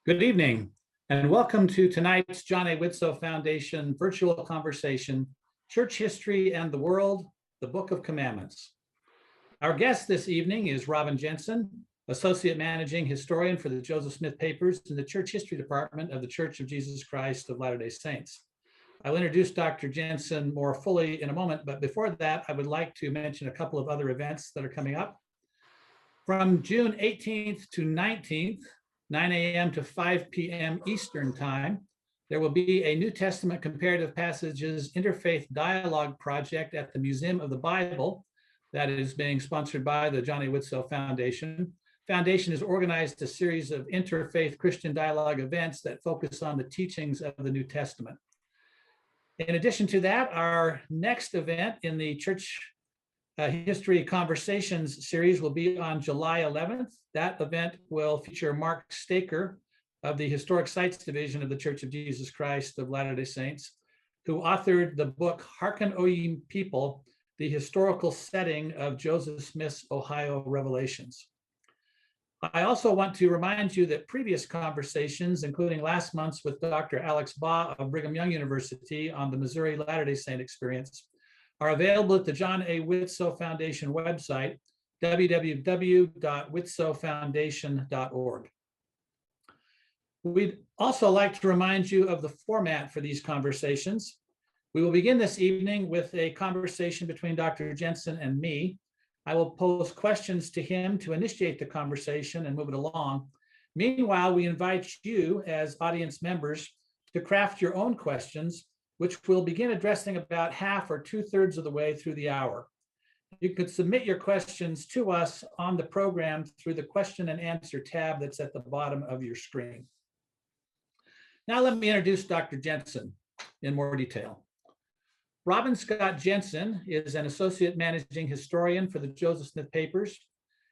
Good evening, and welcome to tonight's John A. Widtsoe Foundation virtual conversation, Church History and the World, the Book of Commandments. Our guest this evening is Robin Jensen, Associate Managing Historian for the Joseph Smith Papers in the Church History Department of the Church of Jesus Christ of Latter-day Saints. I will introduce Dr. Jensen more fully in a moment, but before that, I would like to mention a couple of other events that are coming up. From June 18th to 19th, 9 a.m. to 5 p.m. Eastern Time, there will be a New Testament Comparative Passages Interfaith Dialogue Project at the Museum of the Bible that is being sponsored by the John A. Widtsoe Foundation. Foundation has organized a series of interfaith Christian dialogue events that focus on the teachings of the New Testament. In addition to that, our next event in the Church History Conversations series will be on July 11th. That event will feature Mark Staker of the Historic Sites Division of the Church of Jesus Christ of Latter-day Saints, who authored the book, Hearken, O Ye People, the Historical Setting of Joseph Smith's Ohio Revelations. I also want to remind you that previous conversations, including last month's with Dr. Alex Baugh of Brigham Young University on the Missouri Latter-day Saint experience, are available at the John A. Widtsoe Foundation website, www.widtsoefoundation.org. We'd also like to remind you of the format for these conversations. We will begin this evening with a conversation between Dr. Jensen and me. I will pose questions to him to initiate the conversation and move it along. Meanwhile, we invite you as audience members to craft your own questions, which we'll begin addressing about half or 2/3 of the way through the hour. You could submit your questions to us on the program through the question and answer tab that's at the bottom of your screen. Now let me introduce Dr. Jensen in more detail. Robin Scott Jensen is an associate managing historian for the Joseph Smith Papers,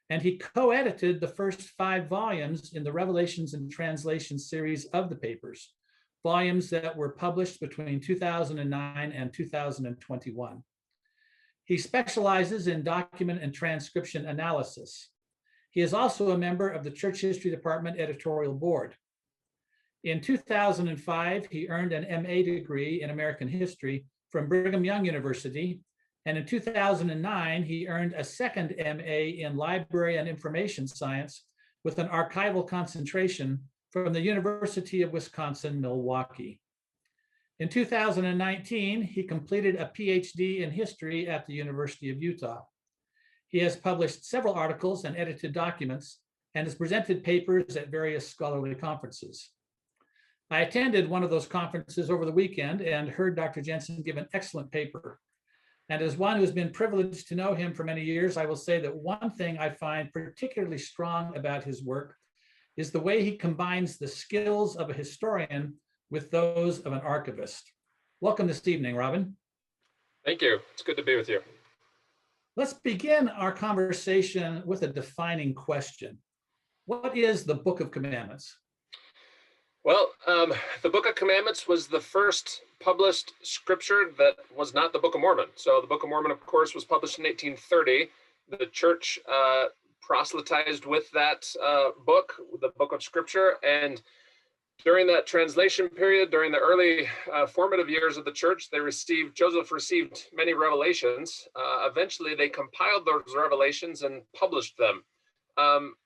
and he co-edited the first 5 volumes in the Revelations and Translations series of the papers, volumes that were published between 2009 and 2021. He specializes in document and transcription analysis. He is also a member of the Church History Department editorial board. In 2005, he earned an MA degree in American history from Brigham Young University, and in 2009, he earned a second MA in library and information science with an archival concentration from the University of Wisconsin-Milwaukee. In 2019, he completed a PhD in history at the University of Utah. He has published several articles and edited documents and has presented papers at various scholarly conferences. I attended one of those conferences over the weekend and heard Dr. Jensen give an excellent paper. And as one who's been privileged to know him for many years, I will say that one thing I find particularly strong about his work is the way he combines the skills of a historian with those of an archivist. Welcome this evening, Robin. Thank you. It's good to be with you. Let's begin our conversation with a defining question. What is the Book of Commandments? Well, the Book of Commandments was the first published scripture that was not the Book of Mormon. So the Book of Mormon, of course, was published in 1830. The church proselytized with that book, the book of scripture. And during that translation period, during the early formative years of the church, Joseph received many revelations. Eventually, they compiled those revelations and published them.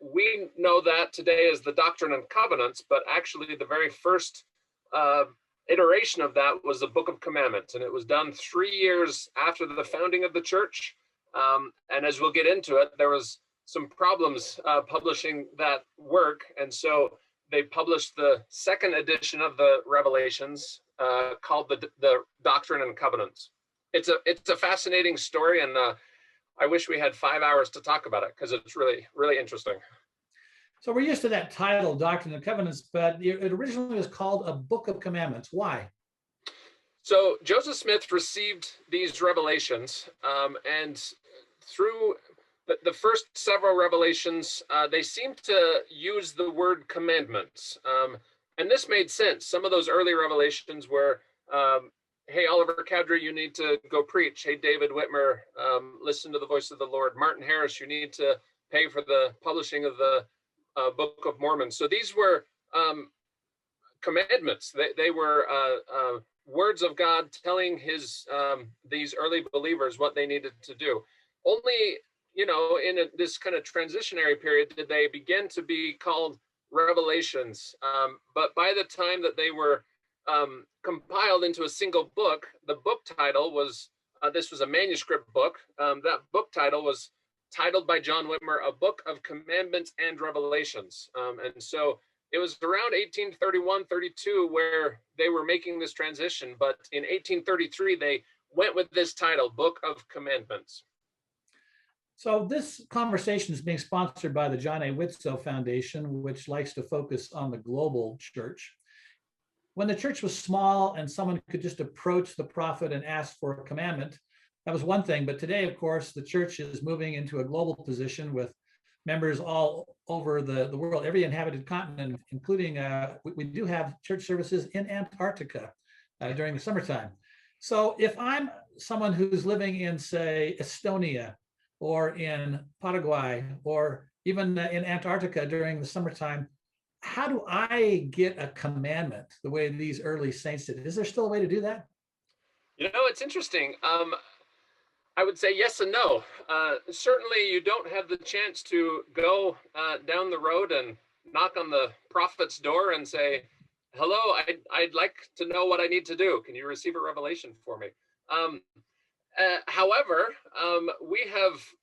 We know that today as the Doctrine and Covenants, but actually the very first iteration of that was the Book of Commandments. And it was done 3 years after the founding of the church. And as we'll get into it, there was some problems publishing that work. And so they published the second edition of the Revelations called the Doctrine and Covenants. It's a fascinating story, and I wish we had 5 hours to talk about it because it's really, really interesting. So we're used to that title, Doctrine and Covenants, but it originally was called a Book of Commandments. Why? So Joseph Smith received these revelations, and through the first several revelations, they seem to use the word commandments. And this made sense. Some of those early revelations were, hey, Oliver Cowdery, you need to go preach. Hey, David Whitmer, listen to the voice of the Lord. Martin Harris, you need to pay for the publishing of the Book of Mormon. So these were commandments. They were words of God telling these early believers what they needed to do. Only, in this kind of transitionary period did they begin to be called revelations. But by the time that they were compiled into a single book, the book title was, this was a manuscript book. That book title was titled by John Whitmer, A Book of Commandments and Revelations. And so it was around 1831-32 where they were making this transition. But in 1833, they went with this title, Book of Commandments. So this conversation is being sponsored by the John A. Widtsoe Foundation, which likes to focus on the global church. When the church was small and someone could just approach the prophet and ask for a commandment, that was one thing. But today, of course, the church is moving into a global position with members all over the world, every inhabited continent, including we do have church services in Antarctica during the summertime. So if I'm someone who's living in, say, Estonia or in Paraguay or even in Antarctica during the summertime, how do I get a commandment the way these early saints did? Is there still a way to do that? It's interesting. I would say yes and no. Certainly, you don't have the chance to go down the road and knock on the prophet's door and say, "Hello, I'd like to know what I need to do. Can you receive a revelation for me?" However, we have,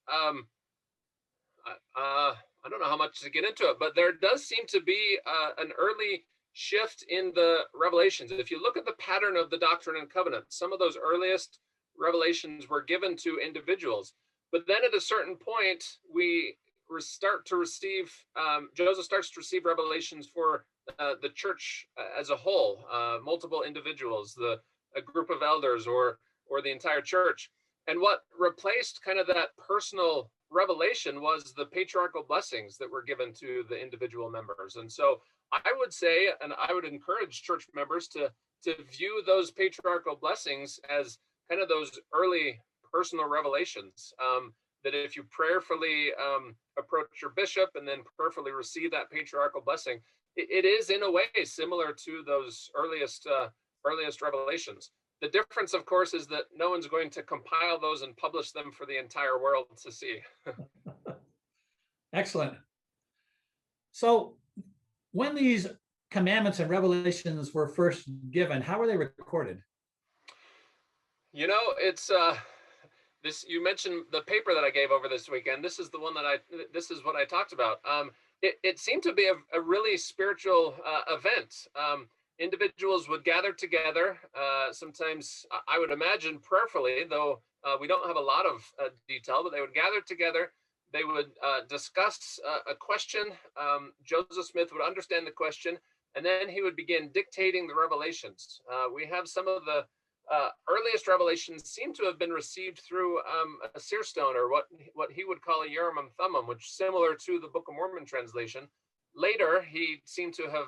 I don't know how much to get into it, but there does seem to be an early shift in the revelations. If you look at the pattern of the Doctrine and Covenants, some of those earliest revelations were given to individuals. But then at a certain point, we start to receive, Joseph starts to receive revelations for the church as a whole, multiple individuals, a group of elders or the entire church. And what replaced kind of that personal revelation was the patriarchal blessings that were given to the individual members. And so I would say, and I would encourage church members to view those patriarchal blessings as kind of those early personal revelations, that if you prayerfully approach your bishop and then prayerfully receive that patriarchal blessing, it is in a way similar to those earliest revelations. The difference, of course, is that no one's going to compile those and publish them for the entire world to see. Excellent. So when these commandments and revelations were first given, how were they recorded? It's this. You mentioned the paper that I gave over this weekend. This is the one this is what I talked about. It seemed to be a really spiritual event. Individuals would gather together, sometimes I would imagine prayerfully, though we don't have a lot of detail, but they would gather together. They would discuss a question. Joseph Smith would understand the question, and then he would begin dictating the revelations. We have some of the earliest revelations seem to have been received through a seer stone, or what he would call a Urim and Thummim, which is similar to the Book of Mormon translation. Later, he seemed to have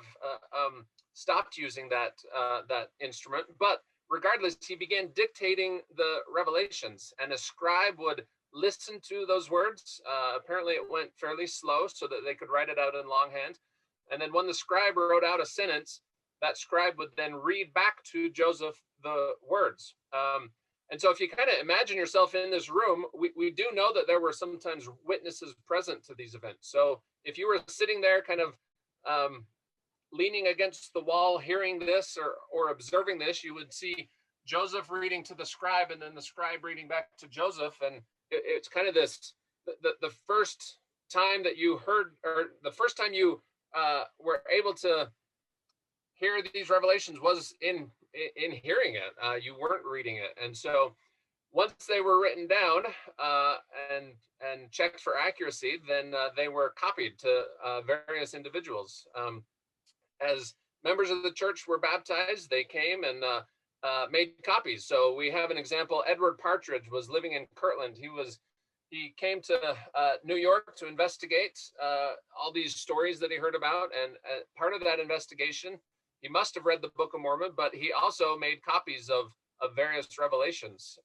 stopped using that instrument, but regardless, he began dictating the revelations, and a scribe would listen to those words. Apparently, it went fairly slow so that they could write it out in longhand. And then when the scribe wrote out a sentence, that scribe would then read back to Joseph the words. And so if you kind of imagine yourself in this room, we do know that there were sometimes witnesses present to these events. So if you were sitting there kind of leaning against the wall, hearing this or observing this, you would see Joseph reading to the scribe and then the scribe reading back to Joseph. And it's kind of this, the first time that you heard, or the first time you were able to hear these revelations was in hearing it. You weren't reading it. And so once they were written down and checked for accuracy, then they were copied to various individuals. As members of the church were baptized, they came and made copies. So we have an example. Edward Partridge was living in Kirtland. He came to New York to investigate all these stories that he heard about. And part of that investigation, he must have read the Book of Mormon, but he also made copies of various revelations.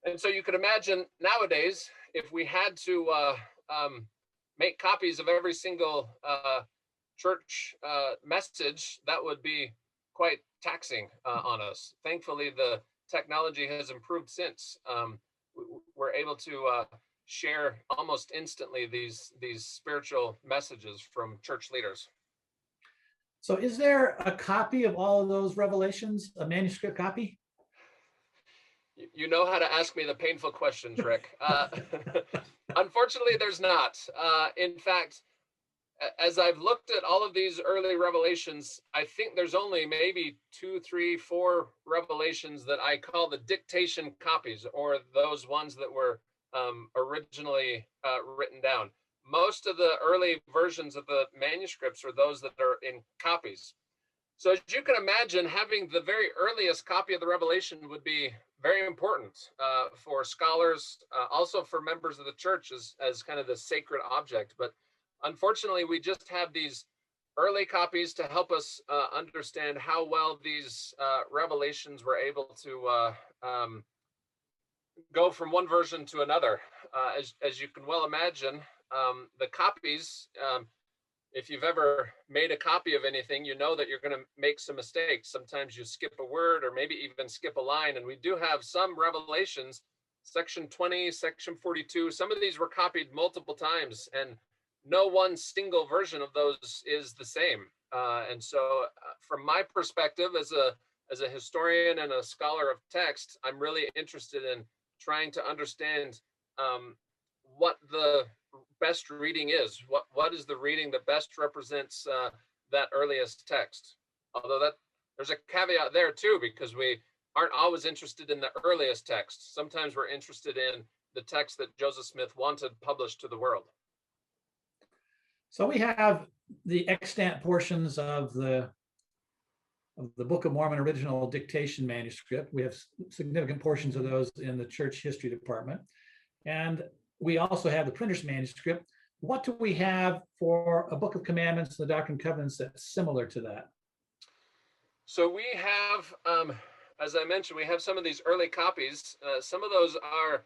And so you could imagine nowadays, if we had to make copies of every single church message, that would be quite taxing on us. Thankfully, the technology has improved since. We're able to share almost instantly these spiritual messages from church leaders. So is there a copy of all of those revelations, a manuscript copy? You know how to ask me the painful questions, Rick. Unfortunately, there's not. In fact, as I've looked at all of these early revelations, I think there's only maybe 2, 3, 4 revelations that I call the dictation copies, or those ones that were originally written down. Most of the early versions of the manuscripts are those that are in copies. So as you can imagine, having the very earliest copy of the Revelation would be very important for scholars, also for members of the church as kind of the sacred object. But unfortunately, we just have these early copies to help us understand how well these revelations were able to go from one version to another. As you can well imagine, the copies, if you've ever made a copy of anything, you know that you're going to make some mistakes. Sometimes you skip a word or maybe even skip a line. And we do have some revelations, section 20, section 42. Some of these were copied multiple times, and no one single version of those is the same. And so from my perspective as a historian and a scholar of text, I'm really interested in trying to understand what the best reading is. What is the reading that best represents that earliest text? Although there's a caveat there too, because we aren't always interested in the earliest text. Sometimes we're interested in the text that Joseph Smith wanted published to the world. So we have the extant portions of the Book of Mormon original dictation manuscript. We have significant portions of those in the church history department. And we also have the printer's manuscript. What do we have for a Book of Commandments and the Doctrine and Covenants that's similar to that? So we have, as I mentioned, we have some of these early copies. Some of those are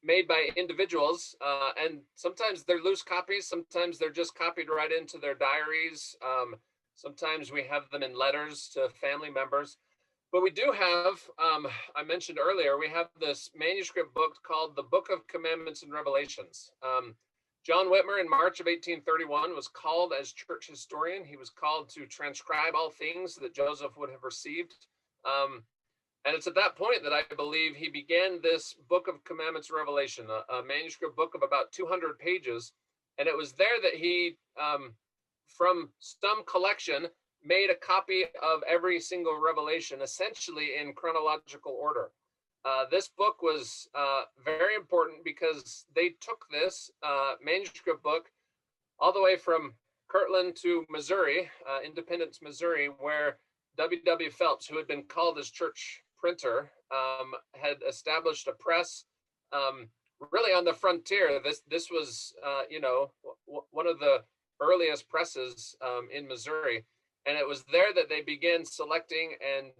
made by individuals, and sometimes they're loose copies. Sometimes they're just copied right into their diaries. Sometimes we have them in letters to family members. But we do have, I mentioned earlier, we have this manuscript book called the Book of Commandments and Revelations. John Whitmer in March of 1831 was called as church historian. He was called to transcribe all things that Joseph would have received. And it's at that point that I believe he began this Book of Commandments and Revelation, a manuscript book of about 200 pages. And it was there that he, from some collection, made a copy of every single revelation, essentially in chronological order. This book was very important because they took this manuscript book all the way from Kirtland to Missouri, Independence, Missouri, where W.W. Phelps, who had been called as church printer, had established a press really on the frontier. This was, one of the earliest presses in Missouri. And it was there that they began selecting and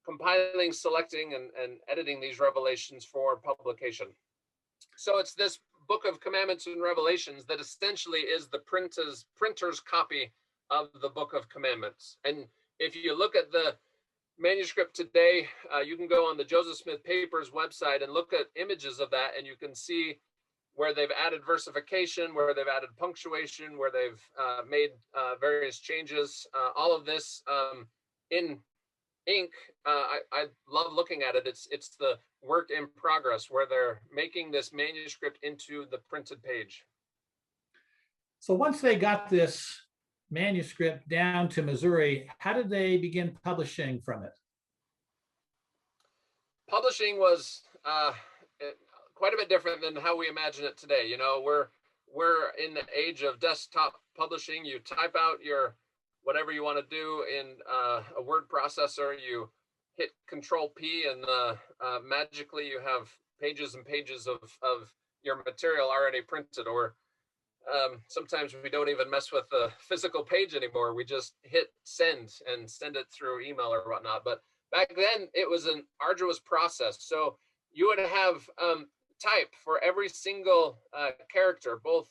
compiling, selecting, and editing these revelations for publication. So it's this Book of Commandments and Revelations that essentially is the printer's copy of the Book of Commandments. And if you look at the manuscript today, you can go on the Joseph Smith Papers website and look at images of that, and you can see where they've added versification, where they've added punctuation, where they've made various changes. All of this in ink. I love looking at it. It's the work in progress where they're making this manuscript into the printed page. So once they got this manuscript down to Missouri, how did they begin publishing from it? Publishing was quite a bit different than how we imagine it today. You know, we're in the age of desktop publishing. You type out your whatever you want to do in a word processor. You hit Control P, and magically you have pages and pages of your material already printed. Or sometimes we don't even mess with the physical page anymore. We just hit send and send it through email or whatnot. But back then it was an arduous process. So you would have type for every single character, both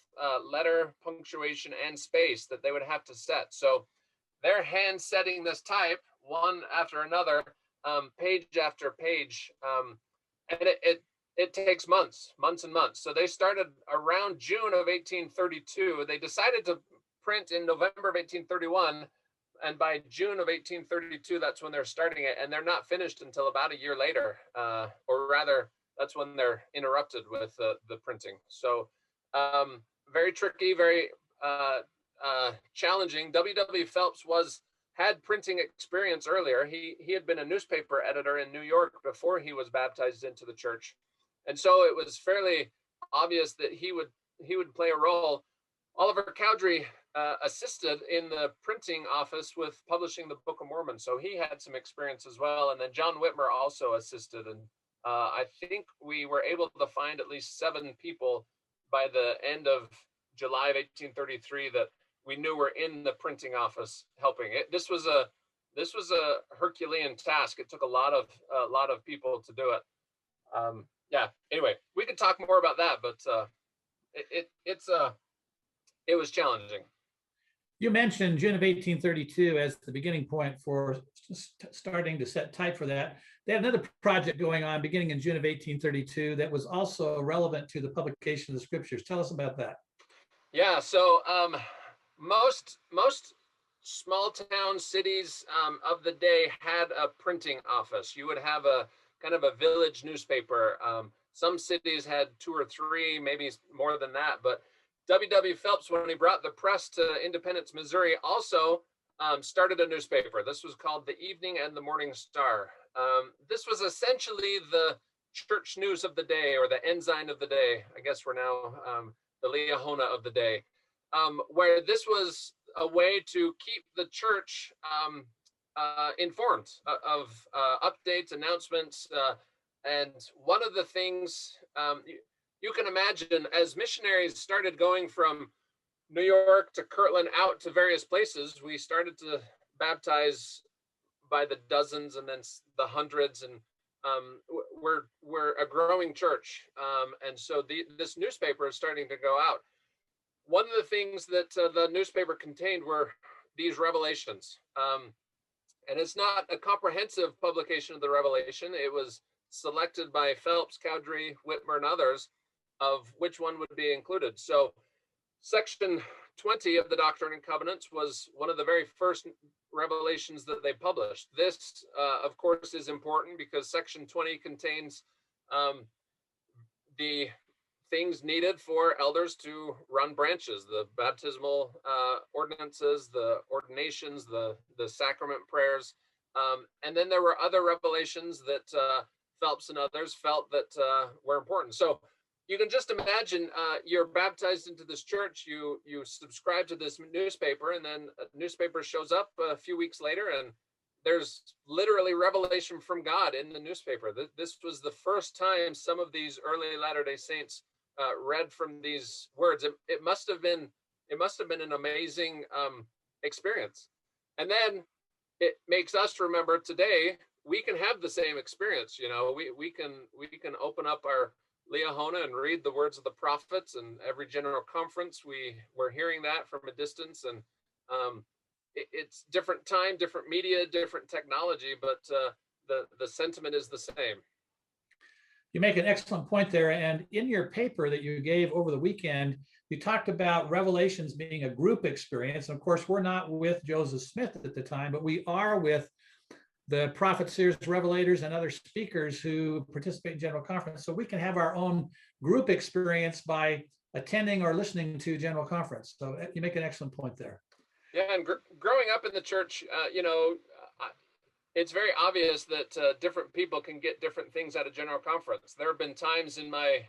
letter, punctuation, and space that they would have to set. So they're hand setting this type one after another, page after page, and it takes months and months. So they started around June of 1832. They decided to print in November of 1831, and by June of 1832, that's when they're starting it, and they're not finished until about a year later, or rather, that's when they're interrupted with the printing. So very tricky, very challenging. W.W. Phelps had printing experience earlier. He had been a newspaper editor in New York before he was baptized into the church, and so it was fairly obvious that he would play a role. Oliver Cowdery assisted in the printing office with publishing the Book of Mormon, so he had some experience as well. And then John Whitmer also assisted, and I think we were able to find at least 7 people by the end of July of 1833 that we knew were in the printing office helping. This was a Herculean task. It took a lot of people to do it. Yeah. Anyway, we could talk more about that, but it was challenging. You mentioned June of 1832 as the beginning point for starting to set type for that. They had another project going on beginning in June of 1832 that was also relevant to the publication of the scriptures. Tell us about that. Yeah, so most small town cities of the day had a printing office. You would have a kind of a village newspaper. Some cities had 2 or 3, maybe more than that, but W.W. Phelps, when he brought the press to Independence, Missouri, also started a newspaper. This was called the Evening and the Morning Star. This was essentially the church news of the day, or the ensign of the day. I guess we're now the Liahona of the day, where this was a way to keep the church informed of updates, announcements, and one of the things you can imagine, as missionaries started going from New York to Kirtland out to various places, we started to baptize by the dozens and then the hundreds, and we're a growing church, and so this newspaper is starting to go out. One of the things that the newspaper contained were these revelations, and it's not a comprehensive publication of the revelation. It was selected by Phelps, Cowdery, Whitmer, and others of which one would be included. So section 20 of the Doctrine and Covenants was one of the very first revelations that they published. This, of course, is important because section 20 contains the things needed for elders to run branches, the baptismal ordinances, the ordinations, the sacrament prayers. And then there were other revelations that Phelps and others felt that were important. So you can just imagine you're baptized into this church, you subscribe to this newspaper, and then a newspaper shows up a few weeks later, and there's literally revelation from God in the newspaper. This was the first time some of these early Latter-day Saints read from these words. It must have been an amazing experience. And then it makes us remember today we can have the same experience. You know, we can open up our Liahona and read the words of the prophets, and every general conference we're hearing that from a distance, and it's different time, different media, different technology, but the sentiment is the same. You make an excellent point there, and in your paper that you gave over the weekend, you talked about Revelations being a group experience. And of course, we're not with Joseph Smith at the time, but we are with the prophet, seers, revelators, and other speakers who participate in General Conference. So we can have our own group experience by attending or listening to General Conference. So you make an excellent point there. Yeah, and growing up in the church, it's very obvious that different people can get different things out of General Conference. There have been times in my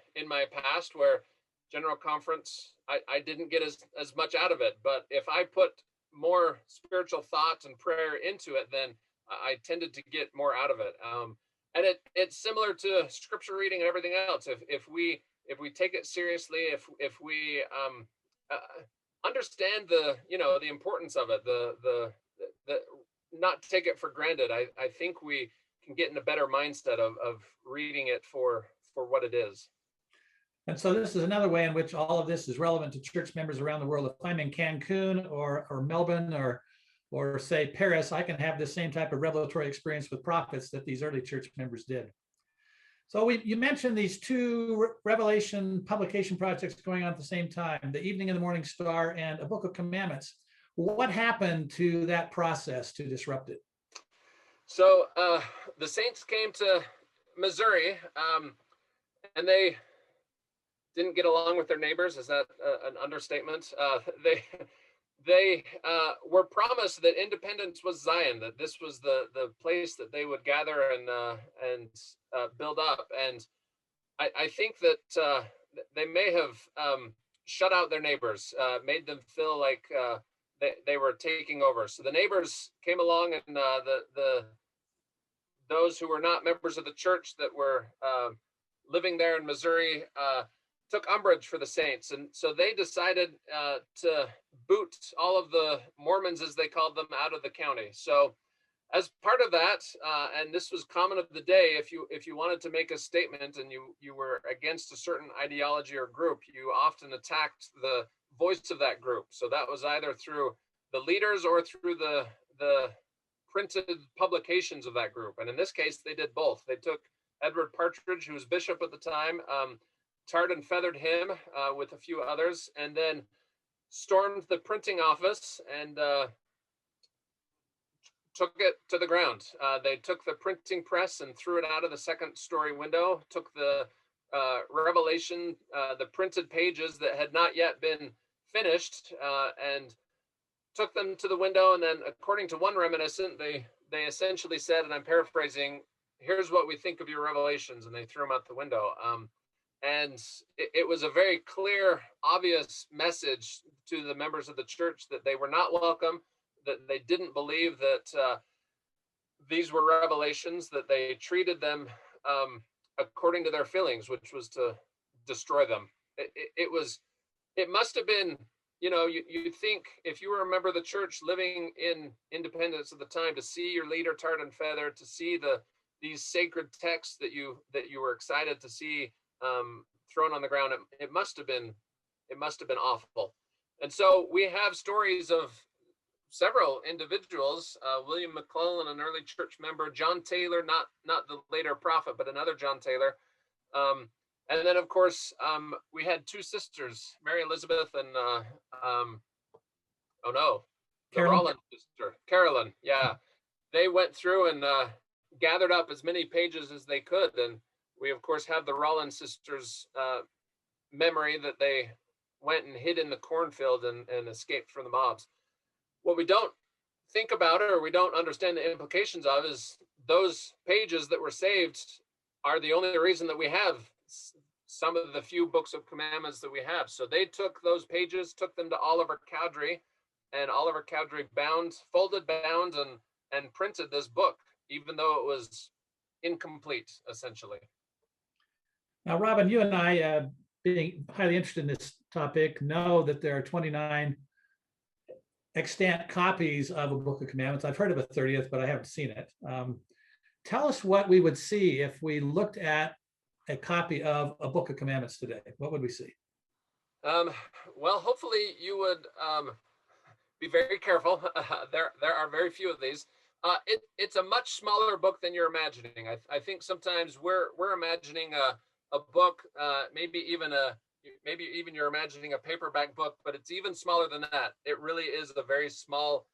past where General Conference, I didn't get as much out of it. But if I put more spiritual thought and prayer into it, then I tended to get more out of it. And it's similar to scripture reading and everything else. If we take it seriously, if we understand the importance of it, the not take it for granted, I think we can get in a better mindset of reading it for what it is. And so this is another way in which all of this is relevant to church members around the world. If I'm in Cancun or Melbourne or say Paris, I can have the same type of revelatory experience with prophets that these early church members did. So you mentioned these two Revelation publication projects going on at the same time, the Evening and the Morning Star and a Book of Commandments. What happened to that process to disrupt it? So the Saints came to Missouri, and they didn't get along with their neighbors. Is that an understatement? They were promised that independence was Zion, that this was the place that they would gather and build up. And I think that they may have shut out their neighbors, made them feel like they were taking over. So the neighbors came along, and those who were not members of the church that were living there in Missouri took umbrage for the Saints. And so they decided to boot all of the Mormons, as they called them, out of the county. So as part of that, and this was common of the day, if you wanted to make a statement and you were against a certain ideology or group, you often attacked the voice of that group. So that was either through the leaders or through the printed publications of that group. And in this case, they did both. They took Edward Partridge, who was bishop at the time, tarred and feathered him with a few others, and then stormed the printing office and took it to the ground. They took the printing press and threw it out of the second-story window, took the Revelation, the printed pages that had not yet been finished, and took them to the window. And then, according to one reminiscent, they essentially said, and I'm paraphrasing, "Here's what we think of your revelations," and they threw them out the window. And it was a very clear, obvious message to the members of the church that they were not welcome, that they didn't believe that these were revelations, that they treated them according to their feelings, which was to destroy them. It must have been, you think, if you were a member of the church living in independence at the time, to see your leader tarred and feathered, to see these sacred texts that you were excited to see thrown on the ground, it must have been awful. And so we have stories of several individuals, William McClellan, an early church member, John Taylor, not the later prophet, but another John Taylor. And then, of course, we had two sisters, Mary Elizabeth and, the Rollin sister, Carolyn. Yeah, they went through and gathered up as many pages as they could. And we, of course, have the Rollin sisters' memory that they went and hid in the cornfield and escaped from the mobs. What we don't think about, or we don't understand the implications of, is those pages that were saved are the only reason that we have some of the few books of commandments that we have. So they took those pages, took them to Oliver Cowdery, and Oliver Cowdery folded, bound, and printed this book, even though it was incomplete, essentially. Now, Robin, you and I, being highly interested in this topic, know that there are 29 extant copies of a Book of Commandments. I've heard of a 30th, but I haven't seen it. Tell us what we would see if we looked at a copy of a Book of Commandments today. What would we see? Well, hopefully you would be very careful. There are very few of these. It's a much smaller book than you're imagining. I think sometimes we're imagining a book, maybe even you're imagining a paperback book, but it's even smaller than that. It really is a very small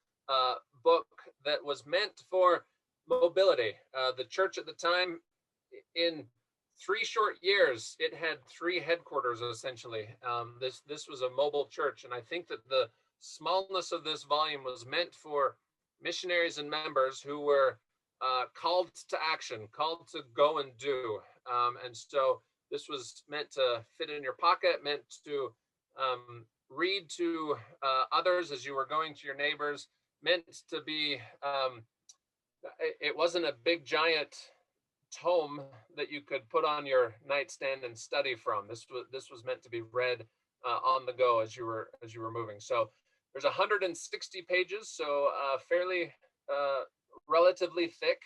book that was meant for mobility. The church at the time, in 3 short years, it had 3 headquarters, essentially. This was a mobile church, and I think that the smallness of this volume was meant for missionaries and members who were called to action, called to go and do. And so this was meant to fit in your pocket, meant to read to others as you were going to your neighbors, meant to be, it wasn't a big giant tome that you could put on your nightstand and study from. This was meant to be read on the go as you were moving. So there's 160 pages, so fairly relatively thick.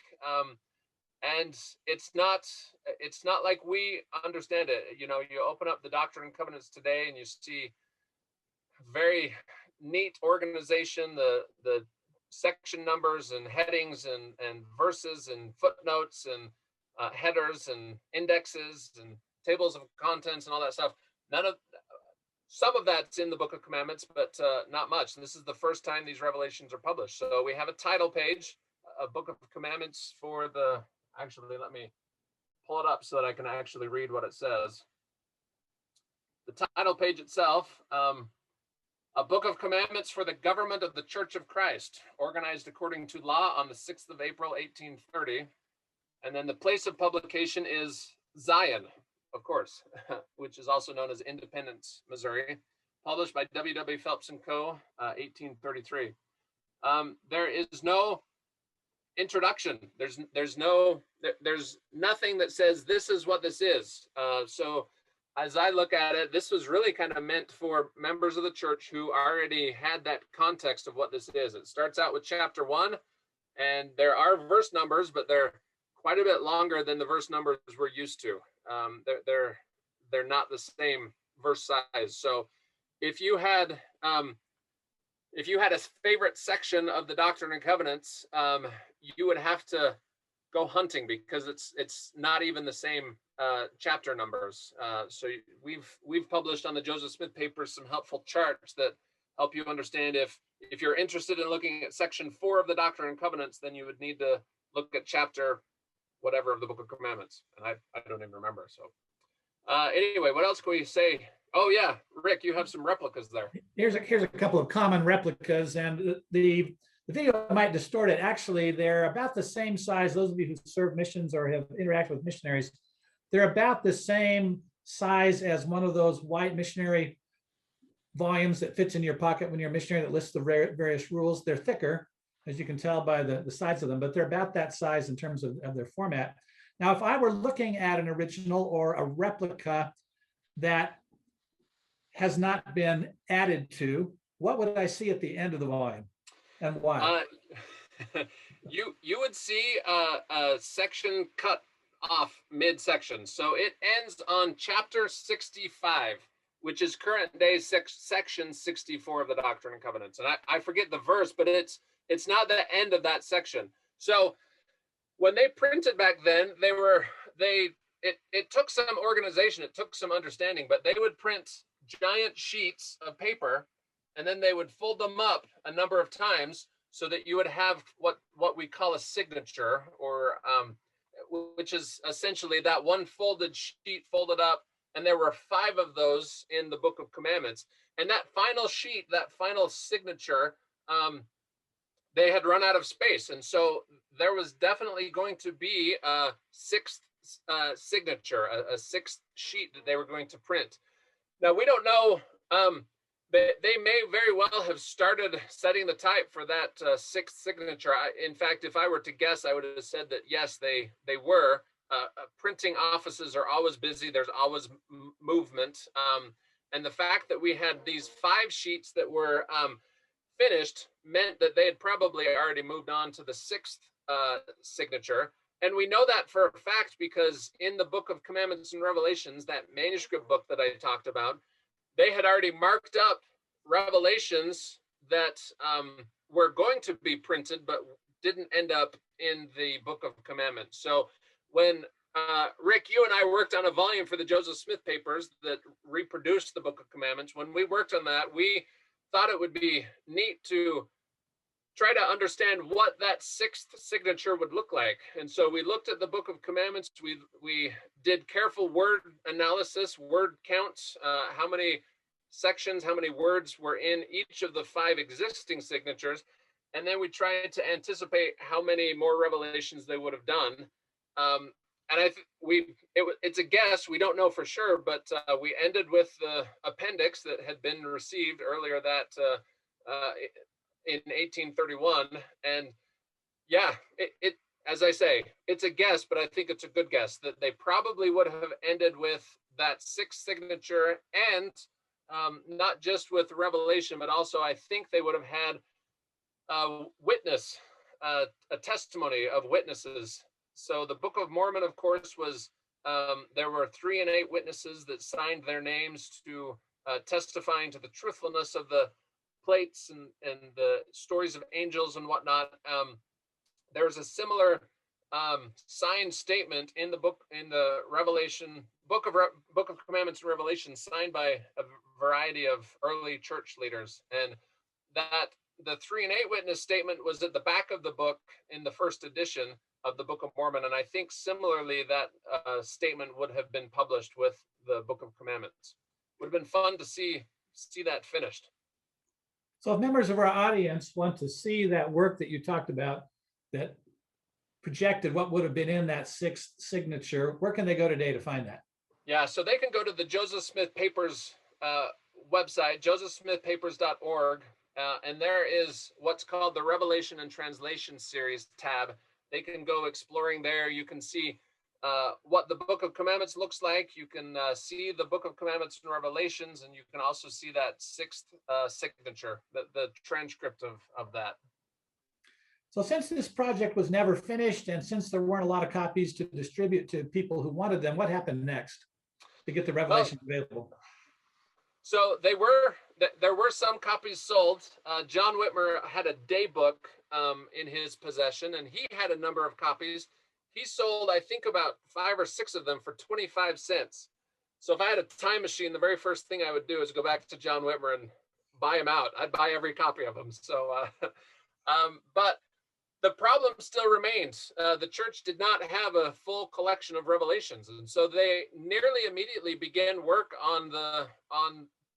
and it's not like we understand it. You know, you open up the Doctrine and Covenants today and you see very neat organization, the section numbers and headings and verses and footnotes and headers and indexes and tables of contents and all that stuff. Some of that's in the Book of Commandments, but not much. And this is the first time these revelations are published. So we have a title page, a Book of Commandments for the, actually, let me pull it up so that I can actually read what it says. The title page itself, a Book of Commandments for the Government of the Church of Christ, organized according to law on the 6th of April, 1830. And then the place of publication is Zion, of course, which is also known as Independence, Missouri, published by W.W. Phelps and Co., 1833. There is no introduction. There's nothing that says this is what this is. So as I look at it, this was really kind of meant for members of the church who already had that context of what this is. It starts out with chapter 1, and there are verse numbers, but they're quite a bit longer than the verse numbers we're used to. They're not the same verse size. So if you had a favorite section of the Doctrine and Covenants, you would have to go hunting because it's not even the same chapter numbers. So we've published on the Joseph Smith papers some helpful charts that help you understand if you're interested in looking at section 4 of the Doctrine and Covenants, then you would need to look at chapter whatever of the Book of Commandments, and I don't even remember. So anyway, what else can we say? Oh yeah, Rick, you have some replicas there. Here's a couple of common replicas, and the video might distort it. Actually, they're about the same size. Those of you who serve missions or have interacted with missionaries, they're about the same size as one of those white missionary volumes that fits in your pocket when you're a missionary that lists the various rules. They're thicker, as you can tell by the sides of them, but they're about that size in terms of their format. Now, if I were looking at an original or a replica that has not been added to, what would I see at the end of the volume and why? You would see a section cut off midsection. So it ends on chapter 65, which is current day section 64 of the Doctrine and Covenants. And I forget the verse, but it's not the end of that section. So when they printed back then, it took some organization, it took some understanding, but they would print giant sheets of paper and then they would fold them up a number of times so that you would have what we call a signature, or which is essentially that one folded sheet folded up. And there were 5 of those in the Book of Commandments. And that final sheet, that final signature, they had run out of space. And so there was definitely going to be a 6th signature, a 6th sheet that they were going to print. Now, we don't know, they may very well have started setting the type for that 6th signature. In fact, if I were to guess, I would have said that, yes, they were. Printing offices are always busy. There's always movement. And the fact that we had these 5 sheets that were finished meant that they had probably already moved on to the 6th signature. And we know that for a fact because in the Book of Commandments and Revelations, that manuscript book that I talked about, they had already marked up revelations that were going to be printed, but didn't end up in the Book of Commandments. So when Rick, you and I worked on a volume for the Joseph Smith papers that reproduced the Book of Commandments, when we worked on that, we thought it would be neat to try to understand what that 6th signature would look like. And so we looked at the Book of Commandments. We did careful word analysis, word counts, how many sections, how many words were in each of the 5 existing signatures. And then we tried to anticipate how many more revelations they would have done. And it's a guess. We don't know for sure, but we ended with the appendix that had been received earlier that in 1831. And yeah, it as I say, it's a guess, but I think it's a good guess that they probably would have ended with that 6th signature, and not just with Revelation, but also I think they would have had a witness, a testimony of witnesses So the Book of Mormon, of course, was there were 3 and 8 witnesses that signed their names to testifying to the truthfulness of the plates and the stories of angels and whatnot. There's a similar signed statement in the Revelation book of Commandments and Revelation, signed by a variety of early church leaders, and that the 3 and 8 witness statement was at the back of the book in the first edition of the Book of Mormon, and I think similarly that statement would have been published with the Book of Commandments. Would have been fun to see that finished. So if members of our audience want to see that work that you talked about that projected what would have been in that 6th signature, where can they go today to find that? Yeah, so they can go to the Joseph Smith Papers website, josephsmithpapers.org, and there is what's called the Revelation and Translation Series tab. They can go exploring there. You can see what the Book of Commandments looks like. You can see the Book of Commandments and Revelations, and you can also see that 6th signature, the transcript of that. So since this project was never finished, and since there weren't a lot of copies to distribute to people who wanted them, what happened next to get the Revelation available? So there were some copies sold. John Whitmer had a day book in his possession, and he had a number of copies. He sold, I think, about 5 or 6 of them for 25 cents. So if I had a time machine, the very first thing I would do is go back to John Whitmer and buy them out. I'd buy every copy of them. So, but the problem still remains. The church did not have a full collection of Revelations, and so they nearly immediately began work on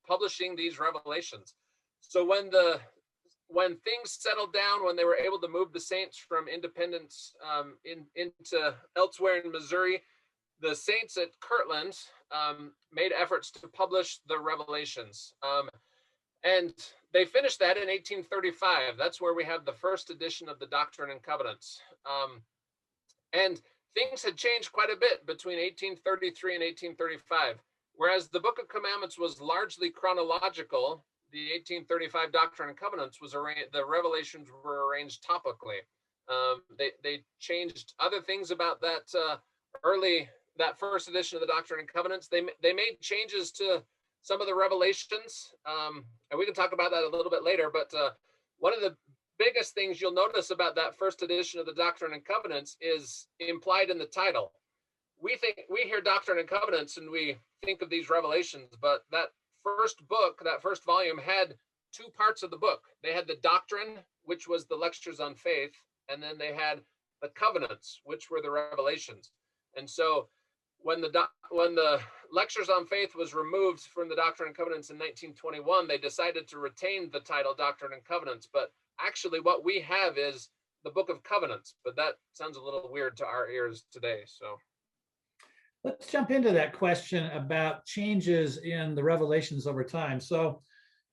publishing these Revelations. So when things settled down, when they were able to move the saints from Independence into elsewhere in Missouri, the saints at Kirtland made efforts to publish the Revelations. And they finished that in 1835. That's where we have the first edition of the Doctrine and Covenants. And things had changed quite a bit between 1833 and 1835. Whereas the Book of Commandments was largely chronological, the 1835 Doctrine and Covenants the Revelations were arranged topically. They changed other things about that that first edition of the Doctrine and Covenants. They made changes to some of the Revelations, and we can talk about that a little bit later. But one of the biggest things you'll notice about that first edition of the Doctrine and Covenants is implied in the title. We hear Doctrine and Covenants and we think of these Revelations, but that first book, that first volume, had 2 parts of the book. They had the doctrine, which was the lectures on faith, and then they had the covenants, which were the Revelations. And so when the lectures on faith was removed from the Doctrine and Covenants in 1921, they decided to retain the title Doctrine and Covenants. But actually what we have is the Book of Covenants, but that sounds a little weird to our ears today. So let's jump into that question about changes in the Revelations over time. So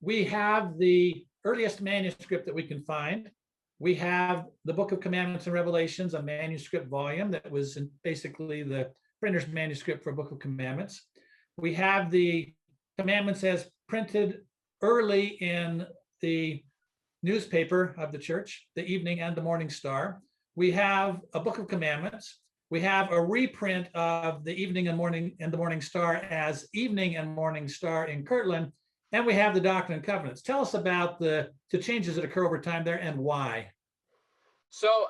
we have the earliest manuscript that we can find. We have the Book of Commandments and Revelations, a manuscript volume that was basically the printer's manuscript for Book of Commandments. We have the commandments as printed early in the newspaper of the church, the Evening and the Morning Star. We have a Book of Commandments. We have a reprint of the Evening and the Morning Star as Evening and Morning Star in Kirtland. And we have the Doctrine and Covenants. Tell us about the changes that occur over time there and why. So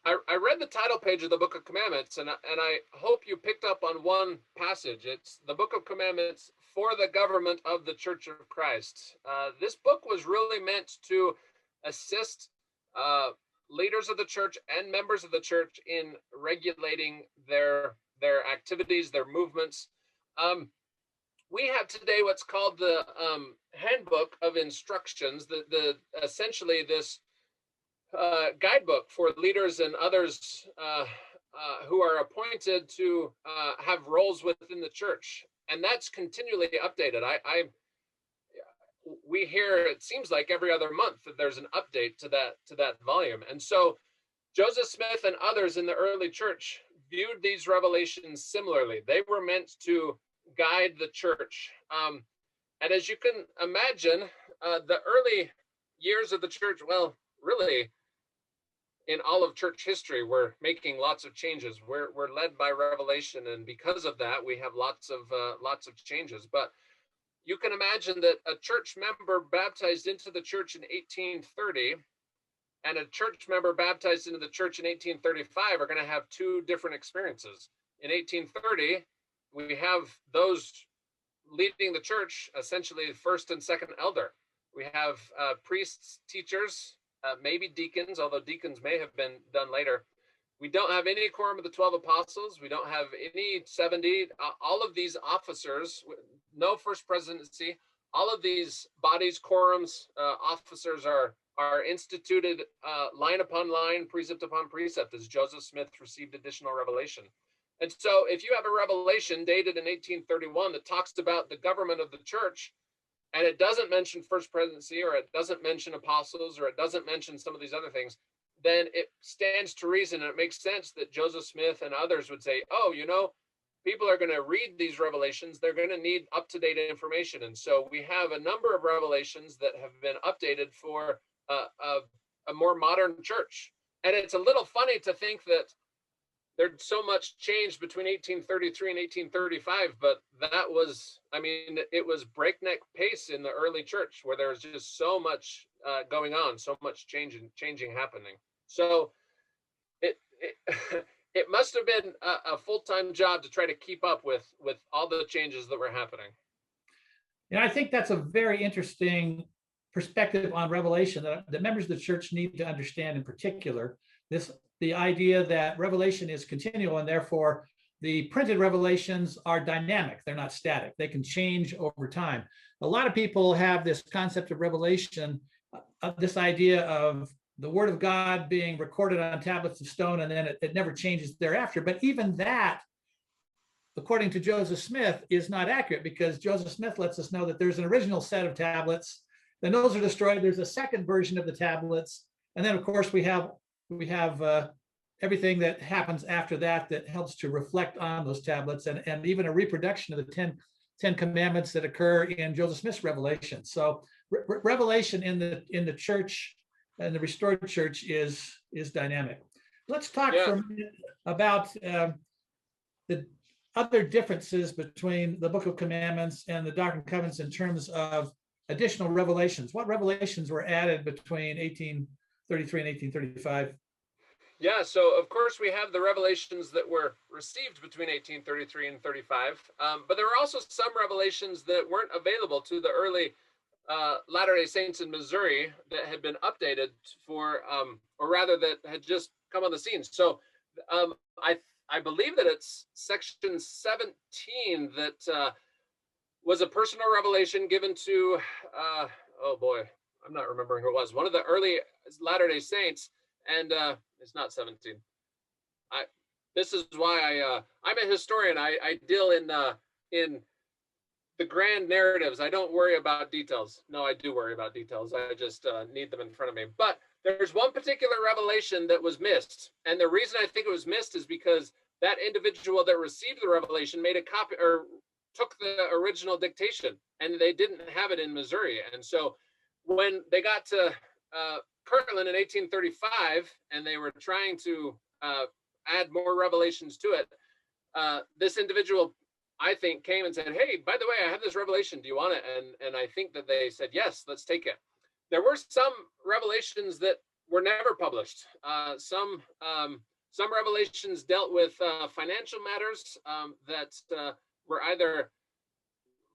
I read the title page of the Book of Commandments, and I hope you picked up on one passage. It's the Book of Commandments for the government of the Church of Christ. This book was really meant to assist leaders of the church and members of the church in regulating their activities, their movements. We have today what's called the Handbook of Instructions, the essentially this guidebook for leaders and others who are appointed to have roles within the church, and that's continually updated. We hear, it seems like every other month, that there's an update to that volume. And so Joseph Smith and others in the early church viewed these revelations similarly. They were meant to guide the church. And as you can imagine, the early years of the church, well, really, in all of church history, we're making lots of changes. We're led by revelation, and because of that, we have lots of changes. But you can imagine that a church member baptized into the church in 1830 and a church member baptized into the church in 1835 are going to have two different experiences. In 1830, we have those leading the church, essentially first and second elder. We have priests, teachers, maybe deacons, although deacons may have been done later. We don't have any quorum of the 12 apostles. We don't have any 70. All of these officers, no first presidency. All of these bodies, quorums, officers are instituted line upon line, precept upon precept, as Joseph Smith received additional revelation. And so if you have a revelation dated in 1831 that talks about the government of the church, and it doesn't mention first presidency, or it doesn't mention apostles, or it doesn't mention some of these other things, then it stands to reason, and it makes sense that Joseph Smith and others would say, oh, people are going to read these revelations. They're going to need up-to-date information. And so we have a number of revelations that have been updated for a more modern church. And it's a little funny to think that there's so much changed between 1833 and 1835, but it was breakneck pace in the early church, where there was just so much going on, so much changing happening. So it it must have been a full-time job to try to keep up with all the changes that were happening. I think that's a very interesting perspective on Revelation that the members of the church need to understand. In particular, the idea that Revelation is continual, and therefore the printed revelations are dynamic. They're not static. They can change over time. A lot of people have this concept of Revelation, this idea of the word of God being recorded on tablets of stone, and then it never changes thereafter. But even that, according to Joseph Smith, is not accurate, because Joseph Smith lets us know that there's an original set of tablets, then those are destroyed. There's a second version of the tablets, and then of course we have everything that happens after that helps to reflect on those tablets, and even a reproduction of the 10 commandments that occur in Joseph Smith's Revelation. So Revelation in the church and the restored church is dynamic. Let's talk for a minute about the other differences between the Book of Commandments and the Doctrine and Covenants in terms of additional revelations. What revelations were added between 1833 and 1835? Yeah, so of course we have the revelations that were received between 1833 and 35, but there were also some revelations that weren't available to the early Latter-day Saints in Missouri that had been updated for, or rather that had just come on the scene. So I believe that it's section 17 that was a personal revelation given to, oh boy, I'm not remembering who it was, one of the early Latter-day Saints, and it's not 17. This is why I'm a historian. I deal in the grand narratives. I don't worry about details. No, I do worry about details. I just need them in front of me. But there's one particular revelation that was missed. And the reason I think it was missed is because that individual that received the revelation made a copy or took the original dictation, and they didn't have it in Missouri. And so when they got to Kirtland in 1835, and they were trying to add more revelations to it, this individual, I think, came and said, hey, by the way, I have this revelation. Do you want it? And I think that they said, yes, let's take it. There were some revelations that were never published. Some revelations dealt with financial matters that were either